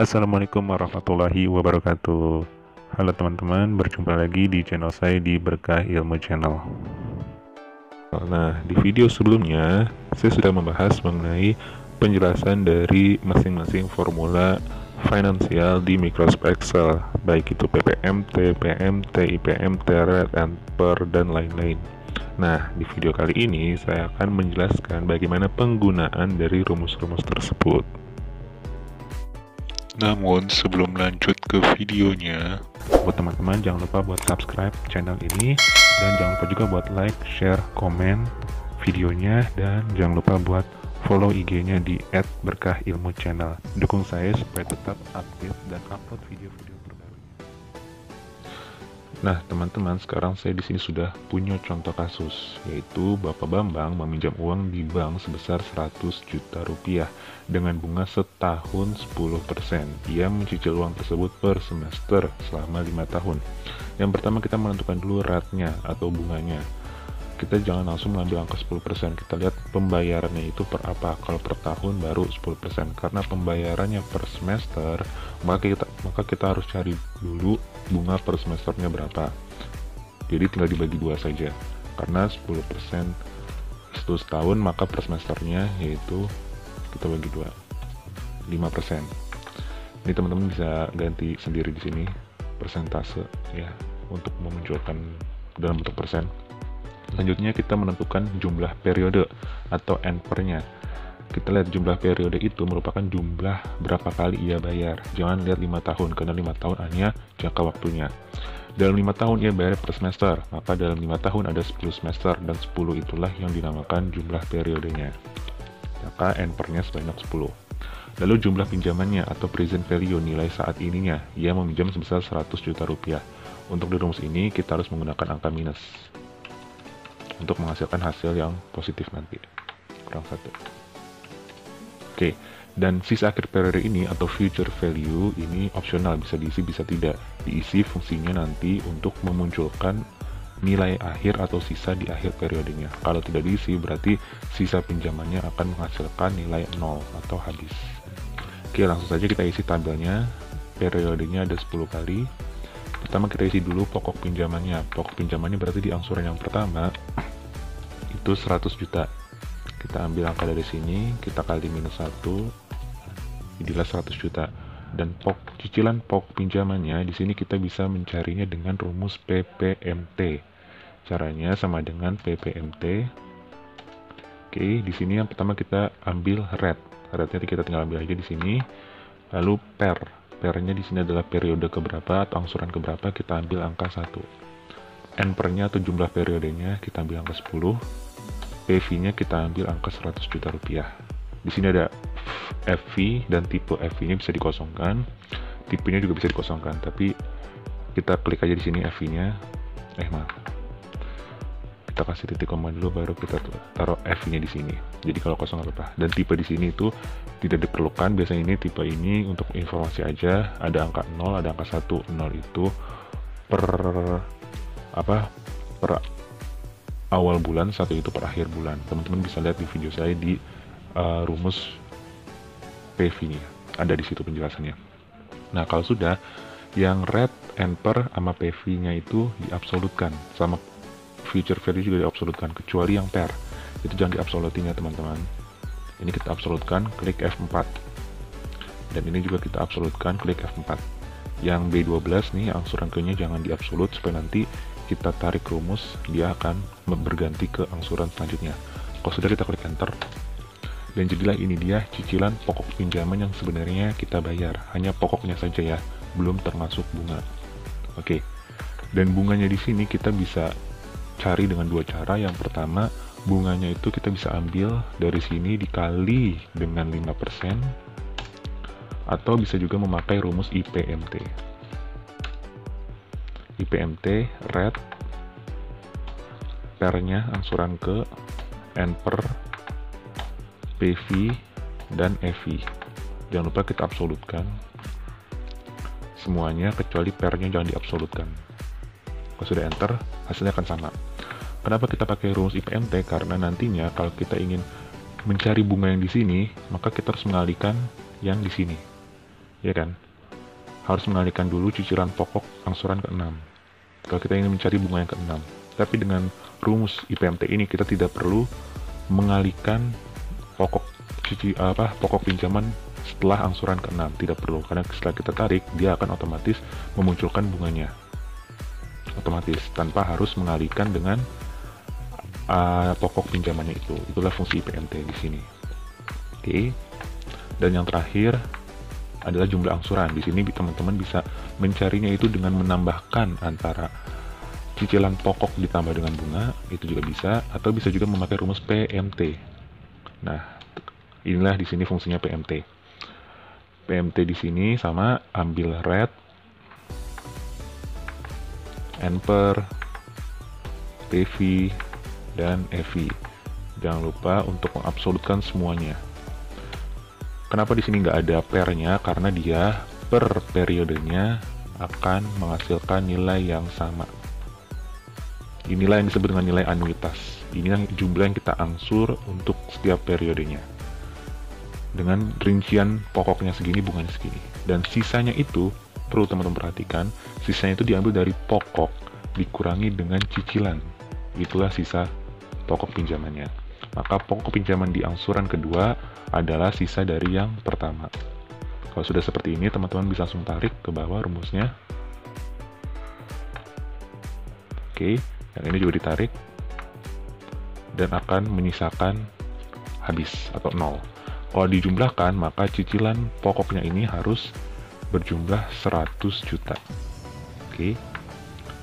Assalamualaikum warahmatullahi wabarakatuh. Halo teman-teman, berjumpa lagi di channel saya di Berkah Ilmu Channel. Nah, di video sebelumnya saya sudah membahas mengenai penjelasan dari masing-masing formula finansial di Microsoft Excel, baik itu PPMT, PMT, IPMT, RET, ANPER, dan lain-lain. Nah, di video kali ini saya akan menjelaskan bagaimana penggunaan dari rumus-rumus tersebut. Namun sebelum lanjut ke videonya, buat teman-teman jangan lupa buat subscribe channel ini, dan jangan lupa juga buat like, share, komen videonya, dan jangan lupa buat follow IG-nya di @berkahilmuchannel. Dukung saya supaya tetap update dan upload video-video terbaru. Nah, teman-teman, sekarang saya di sini sudah punya contoh kasus, yaitu Bapak Bambang meminjam uang di bank sebesar 100 juta rupiah dengan bunga setahun 10%. Ia mencicil uang tersebut per semester selama 5 tahun. Yang pertama, kita menentukan dulu rate-nya atau bunganya. Kita jangan langsung mengambil angka 10%, kita lihat pembayarannya itu per apa. Kalau per tahun baru 10%, karena pembayarannya per semester, maka kita harus cari dulu bunga per semesternya berapa. Jadi tinggal dibagi dua saja, karena 10% itu setahun, maka per semesternya yaitu kita bagi dua, 5%. Ini teman-teman bisa ganti sendiri di sini persentase ya untuk memunculkan dalam bentuk persen. Selanjutnya kita menentukan jumlah periode atau NPER-nya. Kita lihat jumlah periode itu merupakan jumlah berapa kali ia bayar. Jangan lihat 5 tahun, karena 5 tahun hanya jangka waktunya. Dalam 5 tahun ia bayar per semester, maka dalam 5 tahun ada 10 semester, dan 10 itulah yang dinamakan jumlah periodenya. Maka NPER-nya sebanyak 10. Lalu jumlah pinjamannya atau present value, nilai saat ininya. Ia meminjam sebesar 100 juta rupiah. Untuk di rumus ini kita harus menggunakan angka minus untuk menghasilkan hasil yang positif nanti, kurang 1. Oke, dan sisa akhir periode ini atau future value ini opsional, bisa diisi bisa tidak. Diisi fungsinya nanti untuk memunculkan nilai akhir atau sisa di akhir periodenya. Kalau tidak diisi berarti sisa pinjamannya akan menghasilkan nilai 0 atau habis. Oke, langsung saja kita isi tabelnya. Periodenya ada 10 kali. Pertama kita isi dulu pokok pinjamannya. Pokok pinjamannya berarti di angsuran yang pertama itu 100 juta. Kita ambil angka dari sini, kita kali minus 1, jadilah 100 juta. Dan cicilan pokok pinjamannya di sini kita bisa mencarinya dengan rumus PPMT. Caranya sama dengan PPMT. Oke, di sini yang pertama kita ambil rate. Rate-nya kita tinggal ambil aja di sini. Lalu per. Per-nya di sini adalah periode keberapa atau angsuran keberapa, kita ambil angka 1. NPER-nya atau jumlah periodenya kita ambil angka 10. PV-nya kita ambil angka 100 juta rupiah. Di sini ada FV dan tipe FV-nya bisa dikosongkan, tipenya juga bisa dikosongkan, tapi kita klik aja di sini FV-nya. Kita kasih titik koma dulu, baru kita taruh FV-nya di sini. Jadi kalau kosong apa-apa. Dan tipe di sini itu tidak diperlukan. Biasanya ini tipe ini untuk informasi aja. Ada angka 0, ada angka 1. 0 itu per awal bulan, 1 itu per akhir bulan. Teman-teman bisa lihat di video saya di rumus PV-nya, ada di situ penjelasannya. Nah, kalau sudah, yang rate, NPER, sama PV-nya itu diabsolutkan, sama future value juga diabsolutkan, kecuali yang per, itu jangan diabsolutin ya teman-teman. Ini kita absolutkan, klik F4. Dan ini juga kita absolutkan, klik F4. Yang B12 nih, angsuran ke-nya jangan diabsolut, supaya nanti kita tarik rumus, dia akan berganti ke angsuran selanjutnya. Kalau sudah, kita klik enter, dan jadilah ini dia cicilan pokok pinjaman yang sebenarnya kita bayar. Hanya pokoknya saja ya, belum termasuk bunga. Oke, dan bunganya di sini kita bisa cari dengan dua cara. Yang pertama, bunganya itu kita bisa ambil dari sini dikali dengan 5%, atau bisa juga memakai rumus IPMT. IPMT, rate, per-nya, angsuran ke, NPER, PV, dan FV. Jangan lupa kita absolutkan semuanya, kecuali per-nya jangan diabsolutkan. Kalau sudah enter, hasilnya akan sama. Kenapa kita pakai rumus IPMT? Karena nantinya kalau kita ingin mencari bunga yang di sini, maka kita harus mengalihkan yang di sini. ya kan? Harus mengalihkan dulu cicilan pokok angsuran ke-6 kalau kita ingin mencari bunga yang ke-6. Tapi dengan rumus IPMT ini kita tidak perlu mengalihkan pokok pokok pinjaman setelah angsuran ke-6, tidak perlu, karena setelah kita tarik dia akan otomatis memunculkan bunganya otomatis tanpa harus mengalihkan dengan pokok pinjamannya itu. Itulah fungsi IPMT di sini. Oke. Dan yang terakhir adalah jumlah angsuran. Di sini teman-teman bisa mencarinya itu dengan menambahkan antara cicilan pokok ditambah dengan bunga, itu juga bisa, atau bisa juga memakai rumus PMT. Nah, inilah di sini fungsinya PMT. PMT di sini sama, ambil red, NPER, PV, dan EV. Jangan lupa untuk mengabsolutkan semuanya. Kenapa di sini nggak ada pernya? Karena dia per periodenya akan menghasilkan nilai yang sama. Inilah yang disebut dengan nilai anuitas. Ini yang jumlah yang kita angsur untuk setiap periodenya. Dengan rincian pokoknya segini, bunganya segini. Dan sisanya itu, perlu teman-teman perhatikan, sisanya itu diambil dari pokok, dikurangi dengan cicilan. Itulah sisa pokok pinjamannya. Maka pokok pinjaman di angsuran kedua adalah sisa dari yang pertama. Kalau sudah seperti ini, teman-teman bisa langsung tarik ke bawah rumusnya. Oke, yang ini juga ditarik. Dan akan menyisakan habis atau 0. Kalau dijumlahkan, maka cicilan pokoknya ini harus berjumlah 100 juta. Oke.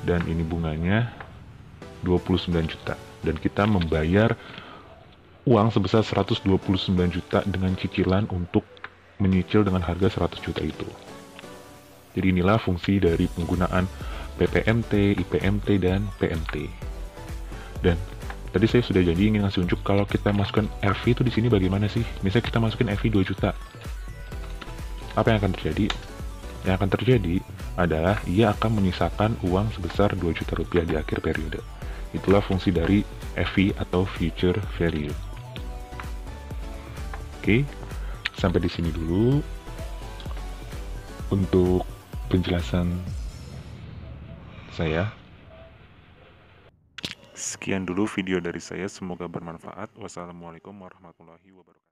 Dan ini bunganya 29 juta. Dan kita membayar uang sebesar 129 juta dengan cicilan untuk menyicil dengan harga 100 juta itu. Jadi inilah fungsi dari penggunaan PPMT, IPMT, dan PMT. Dan tadi saya sudah janji ingin ngasih unjuk kalau kita masukkan RV itu di sini bagaimana sih? Misalnya kita masukin RV 2 juta. Apa yang akan terjadi? Yang akan terjadi adalah ia akan menyisakan uang sebesar 2 juta rupiah di akhir periode. Itulah fungsi dari FV atau Future Value. Oke, sampai di sini dulu untuk penjelasan saya. Sekian dulu video dari saya, semoga bermanfaat. Wassalamualaikum warahmatullahi wabarakatuh.